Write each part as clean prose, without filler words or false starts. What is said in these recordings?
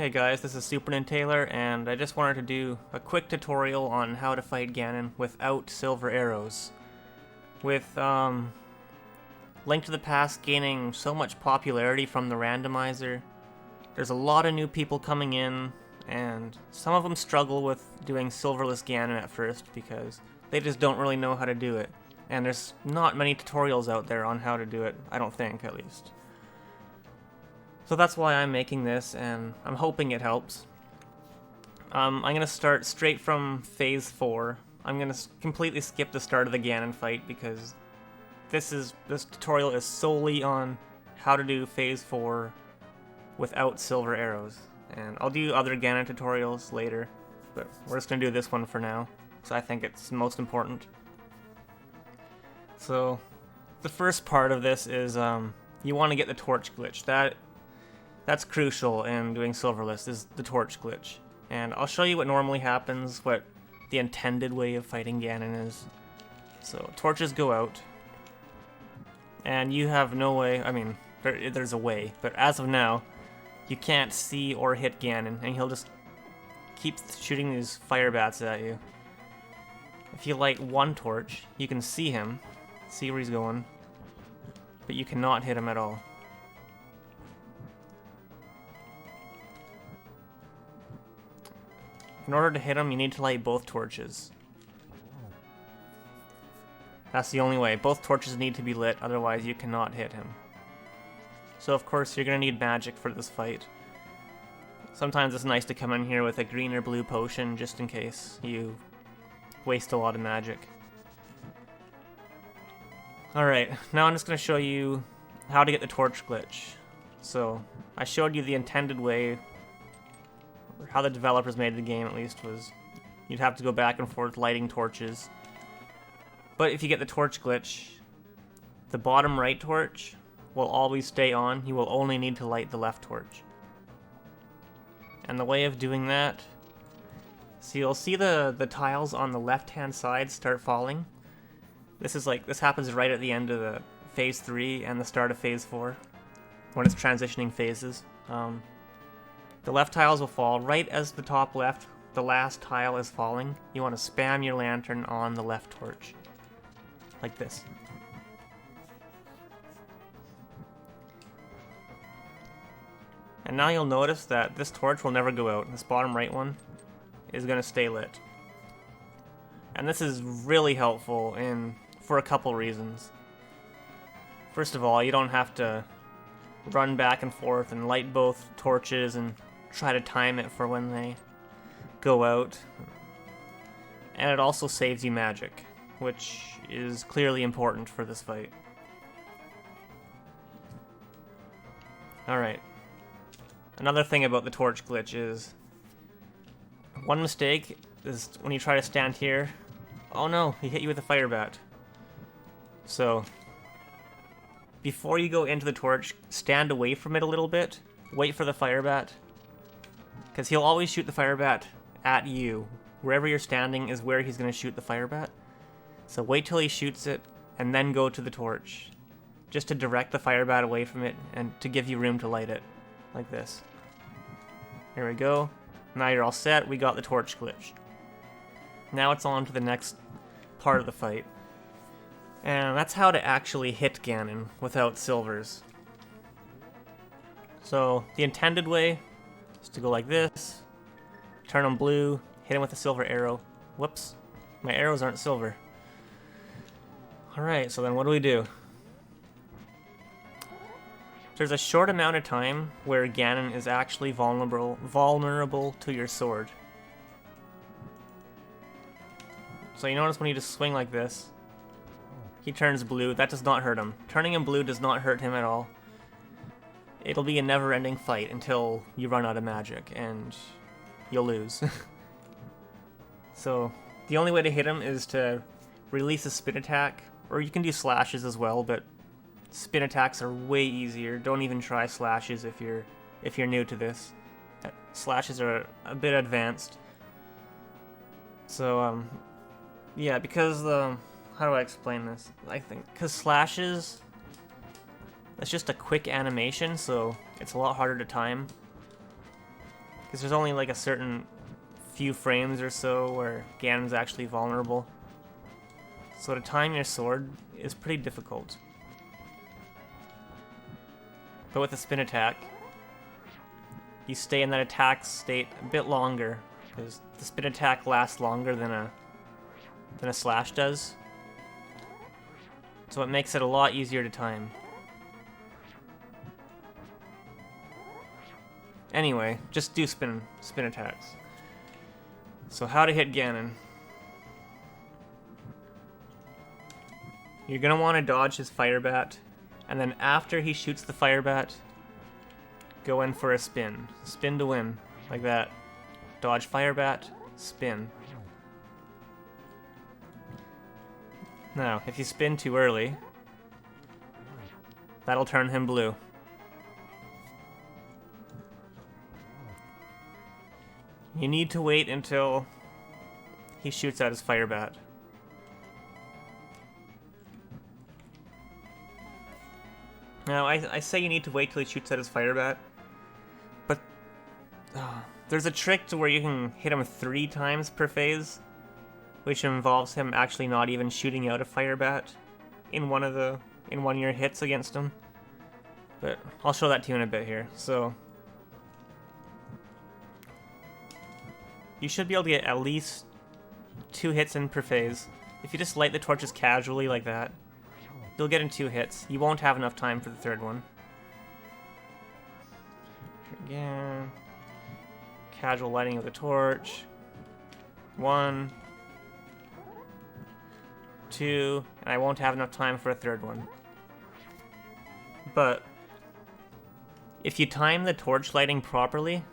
Hey guys, this is SuperNintaylor, and I just wanted to do a quick tutorial on how to fight Ganon without silver arrows. With Link to the Past gaining so much popularity from the randomizer, there's a lot of new people coming in, and some of them struggle with doing Silverless Ganon at first because they just don't really know how to do it. And there's not many tutorials out there on how to do it, I don't think, at least. So that's why I'm making this, and I'm hoping it helps. I'm going to start straight from Phase 4. I'm going to completely skip the start of the Ganon fight because this tutorial is solely on how to do Phase 4 without silver arrows. And I'll do other Ganon tutorials later, but we're just going to do this one for now, because I think it's most important. So, the first part of this is you want to get the torch glitch. That's crucial in doing Silverless, is the torch glitch. And I'll show you what normally happens, what the intended way of fighting Ganon is. So, torches go out. And you have no way, I mean, there's a way, but as of now, you can't see or hit Ganon, and he'll just keep shooting these fire bats at you. If you light one torch, you can see him, see where he's going, but you cannot hit him at all. In order to hit him, you need to light both torches. That's the only way. Both torches need to be lit, otherwise you cannot hit him. So of course you're going to need magic for this fight. Sometimes it's nice to come in here with a green or blue potion just in case you waste a lot of magic. Alright, now I'm just going to show you how to get the torch glitch. So, I showed you the intended way, or how the developers made the game at least, was you'd have to go back and forth lighting torches. But if you get the torch glitch, the bottom right torch will always stay on. You will only need to light the left torch. And the way of doing that, so you'll see the tiles on the left-hand side start falling. This happens right at the end of the Phase 3 and the start of Phase 4, when it's transitioning phases. The left tiles will fall right as the top left, the last tile is falling. You want to spam your lantern on the left torch, like this. And now you'll notice that this torch will never go out. This bottom right one is going to stay lit. And this is really helpful for a couple reasons. First of all, you don't have to run back and forth and light both torches and try to time it for when they go out. And it also saves you magic, which is clearly important for this fight. Alright. Another thing about the torch glitch is one mistake is when you try to stand here. Oh no, he hit you with a fire bat. So, before you go into the torch, stand away from it a little bit. Wait for the fire bat. Because he'll always shoot the fire bat at you. Wherever you're standing is where he's going to shoot the fire bat. So wait till he shoots it, and then go to the torch. Just to direct the fire bat away from it, and to give you room to light it. Like this. There we go. Now you're all set, we got the torch glitch. Now it's on to the next part of the fight. And that's how to actually hit Ganon without silvers. So, the intended way is to go like this, turn him blue, hit him with a silver arrow. Whoops, my arrows aren't silver. Alright, so then what do? There's a short amount of time where Ganon is actually vulnerable to your sword. So you notice when you just swing like this, he turns blue. That does not hurt him. Turning him blue does not hurt him at all. It'll be a never-ending fight until you run out of magic, and you'll lose. So, the only way to hit him is to release a spin attack, or you can do slashes as well, but spin attacks are way easier. Don't even try slashes if you're new to this. Slashes are a bit advanced. So, yeah, because how do I explain this? I think because slashes, it's just a quick animation, so it's a lot harder to time. because there's only like a certain few frames or so where Ganon's actually vulnerable. So to time your sword is pretty difficult. But with a spin attack, you stay in that attack state a bit longer, because the spin attack lasts longer than a slash does. So it makes it a lot easier to time. Anyway, just do spin attacks. So how to hit Ganon. You're gonna want to dodge his fire bat, and then after he shoots the fire bat, go in for a spin. Spin to win, like that. Dodge fire bat, spin. Now, if you spin too early, that'll turn him blue. You need to wait until he shoots out his fire bat. Now, I say you need to wait till he shoots out his fire bat, but there's a trick to where you can hit him 3 times per phase, which involves him actually not even shooting out a fire bat in one of your hits against him. But I'll show that to you in a bit here. So you should be able to get at least 2 hits in per phase. If you just light the torches casually like that, you'll get in 2 hits. You won't have enough time for the 3rd one. Again, casual lighting of the torch. 1, 2, and I won't have enough time for a 3rd one. But if you time the torch lighting properly,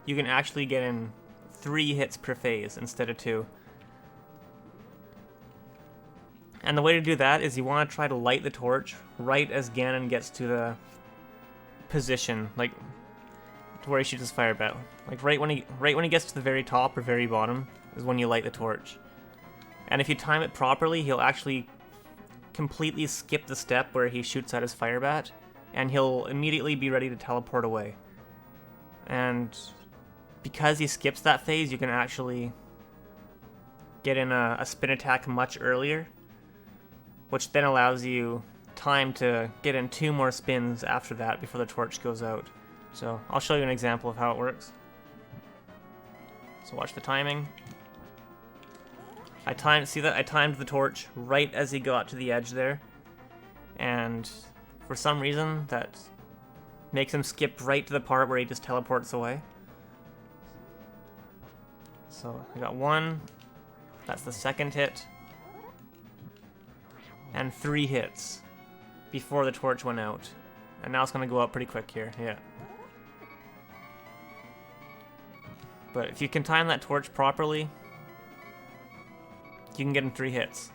you can actually get in 3 hits per phase instead of 2. And the way to do that is you want to try to light the torch right as Ganon gets to the position, like to where he shoots his fire bat. Like right when he gets to the very top or very bottom is when you light the torch. And if you time it properly, he'll actually completely skip the step where he shoots out his fire bat, and he'll immediately be ready to teleport away. And because he skips that phase, you can actually get in a spin attack much earlier, which then allows you time to get in 2 more spins after that before the torch goes out. So I'll show you an example of how it works. So watch the timing. I timed the torch right as he got to the edge there, and for some reason that makes him skip right to the part where he just teleports away. So I got 1, that's the 2nd hit, and 3 hits before the torch went out. And now it's going to go up pretty quick here, yeah. But if you can time that torch properly, you can get in 3 hits.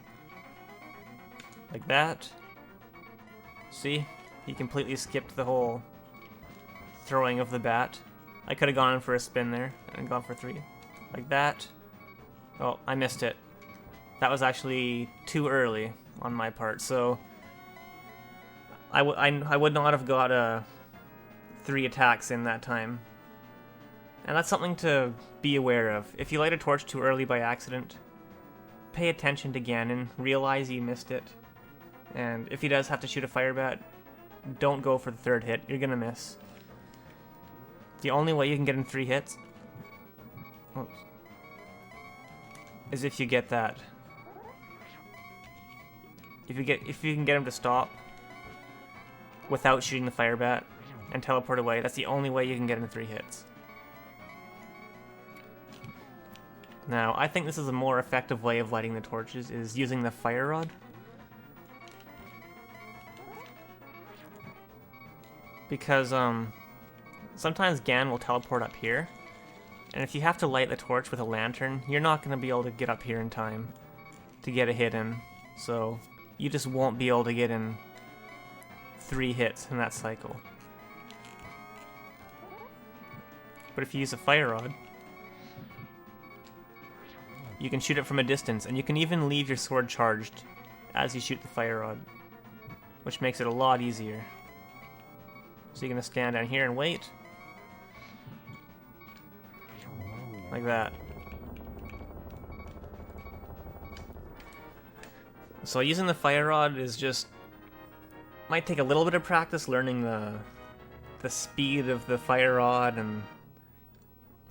Like that. See? He completely skipped the whole throwing of the bat. I could have gone in for a spin there and gone for 3. Like that. Oh, I missed it. That was actually too early on my part, so I would not have got 3 attacks in that time. And that's something to be aware of. If you light a torch too early by accident, pay attention to Ganon, realize you missed it, and if he does have to shoot a fire bat, don't go for the 3rd hit, you're gonna miss. The only way you can get in 3 hits is if you get that. If you can get him to stop without shooting the fire bat and teleport away, that's the only way you can get in 3 hits. Now, I think this is a more effective way of lighting the torches, is using the fire rod. Because sometimes Ganon will teleport up here, and if you have to light the torch with a lantern, you're not going to be able to get up here in time to get a hit in. So you just won't be able to get in 3 hits in that cycle. But if you use a fire rod, you can shoot it from a distance, and you can even leave your sword charged as you shoot the fire rod, which makes it a lot easier. So you're going to stand down here and wait. like that. So using the fire rod is just might take a little bit of practice learning the speed of the fire rod and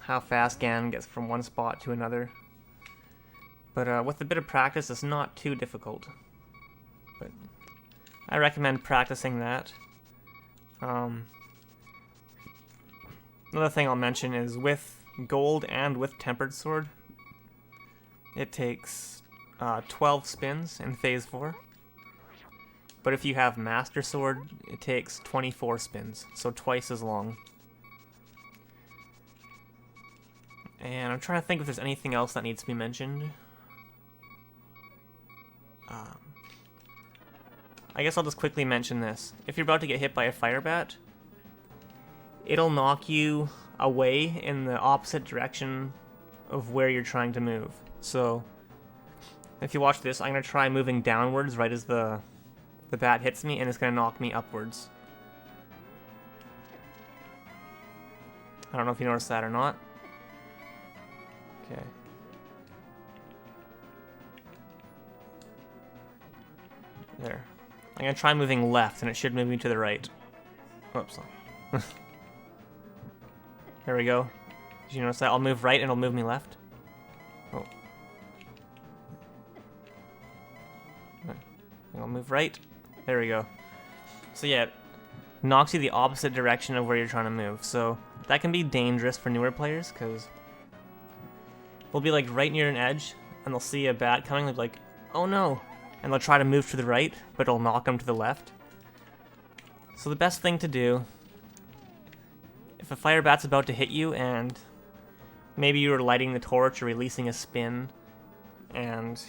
how fast Ganon gets from one spot to another. But with a bit of practice, it's not too difficult. But I recommend practicing that. Another thing I'll mention is with gold and with tempered sword, it takes 12 spins in phase 4. But if you have master sword, it takes 24 spins, so twice as long. And I'm trying to think if there's anything else that needs to be mentioned. I guess I'll just quickly mention this. If you're about to get hit by a fire bat, it'll knock you away in the opposite direction of where you're trying to move. So, if you watch this, I'm going to try moving downwards right as the bat hits me, and it's going to knock me upwards. I don't know if you noticed that or not. Okay. There. I'm going to try moving left, and it should move me to the right. Oops. There we go. Did you notice that? I'll move right, and it'll move me left. Oh. I'll move right. There we go. So yeah, it knocks you the opposite direction of where you're trying to move. So that can be dangerous for newer players, because they'll be like right near an edge, and they'll see a bat coming, they'll be like, oh no! And they'll try to move to the right, but it'll knock them to the left. So the best thing to do, if a fire bat's about to hit you, and maybe you were lighting the torch or releasing a spin, and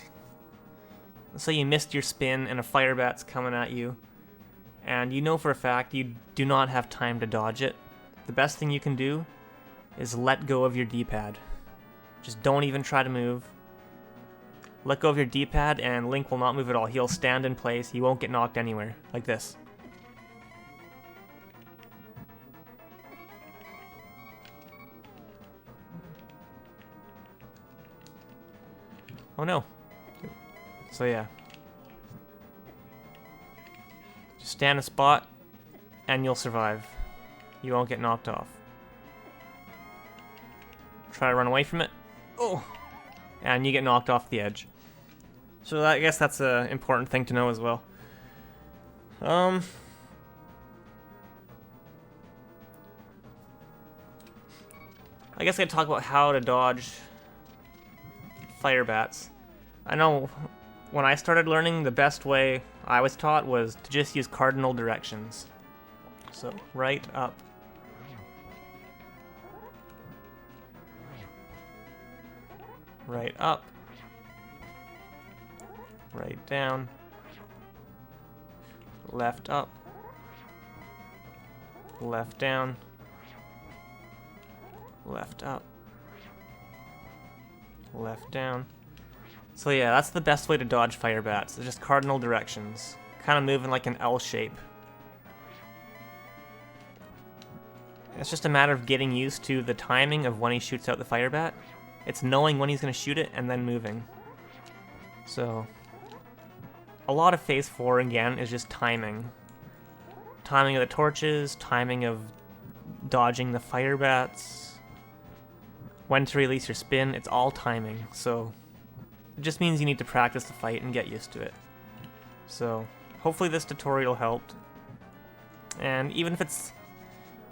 let's say you missed your spin and a fire bat's coming at you, and you know for a fact you do not have time to dodge it, the best thing you can do is let go of your D-pad. Just don't even try to move. Let go of your D-pad and Link will not move at all. He'll stand in place. He won't get knocked anywhere. Like this. Oh no. So yeah. Just stand in a spot and you'll survive. You won't get knocked off. Try to run away from it. Oh! And you get knocked off the edge. So I guess that's an important thing to know as well. I guess I could talk about how to dodge fire bats. I know when I started learning, the best way I was taught was to just use cardinal directions. So right up. Right up. Right down. Left up. Left down. Left up. Left down. So yeah, that's the best way to dodge fire bats. It's just cardinal directions. Kind of moving like an L shape. It's just a matter of getting used to the timing of when he shoots out the fire bat. It's knowing when he's going to shoot it and then moving. So, a lot of Phase 4 again is just timing. Timing of the torches, timing of dodging the fire bats, when to release your spin, it's all timing. So, it just means you need to practice the fight and get used to it. So, hopefully this tutorial helped. And even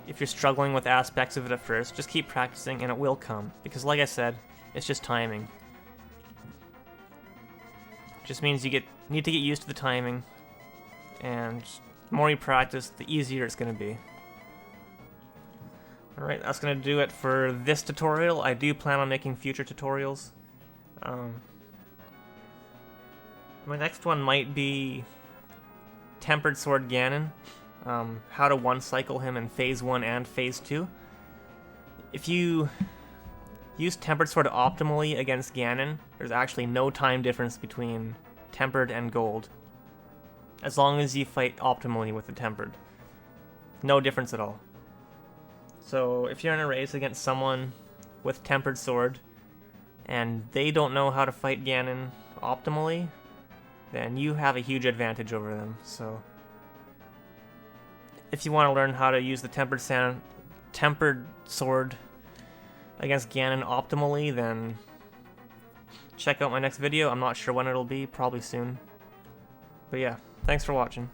if you're struggling with aspects of it at first, just keep practicing and it will come. Because like I said, it's just timing. Just means you need to get used to the timing. And the more you practice, the easier it's going to be. Alright, that's going to do it for this tutorial. I do plan on making future tutorials. My next one might be Tempered Sword Ganon. How to one-cycle him in Phase 1 and Phase 2. If you use Tempered Sword optimally against Ganon, there's actually no time difference between Tempered and Gold. As long as you fight optimally with the Tempered. No difference at all. So if you're in a race against someone with Tempered Sword, and they don't know how to fight Ganon optimally, then you have a huge advantage over them. So if you want to learn how to use the Tempered Sword against Ganon optimally, then check out my next video. I'm not sure when it'll be, probably soon. But yeah, thanks for watching.